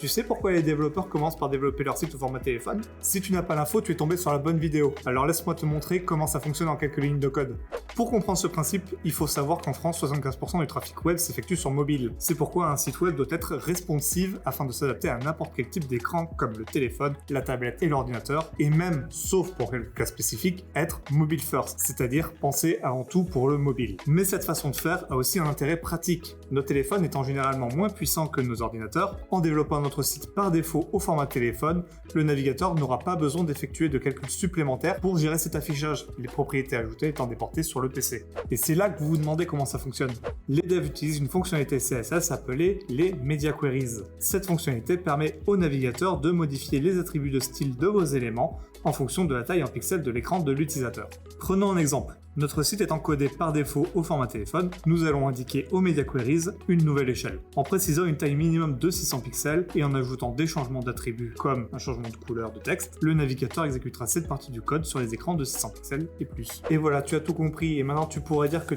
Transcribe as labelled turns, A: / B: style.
A: Tu sais pourquoi les développeurs commencent par développer leur site au format téléphone? Si tu n'as pas l'info, tu es tombé sur la bonne vidéo. Alors laisse-moi te montrer comment ça fonctionne en quelques lignes de code. Pour comprendre ce principe, il faut savoir qu'en France, 75% du trafic web s'effectue sur mobile. C'est pourquoi un site web doit être responsive afin de s'adapter à n'importe quel type d'écran comme le téléphone, la tablette et l'ordinateur, et même, sauf pour quelques cas spécifiques, être mobile first, c'est-à-dire penser avant tout pour le mobile. Mais cette façon de faire a aussi un intérêt pratique. Nos téléphones étant généralement moins puissants que nos ordinateurs, en développant notre site par défaut au format téléphone, le navigateur n'aura pas besoin d'effectuer de calculs supplémentaires pour gérer cet affichage, les propriétés ajoutées étant déportées sur le PC. Et c'est là que vous vous demandez comment ça fonctionne. Les devs utilisent une fonctionnalité CSS appelée les Media Queries. Cette fonctionnalité permet au navigateur de modifier les attributs de style de vos éléments en fonction de la taille en pixels de l'écran de l'utilisateur. Prenons un exemple. Notre site est encodé par défaut au format téléphone, nous allons indiquer aux Media Queries une nouvelle échelle, en précisant une taille minimum de 600 pixels et en ajoutant des changements d'attributs comme un changement de couleur de texte, le navigateur exécutera cette partie du code sur les écrans de 600 pixels et plus. Et voilà, tu as tout compris et maintenant tu pourrais dire que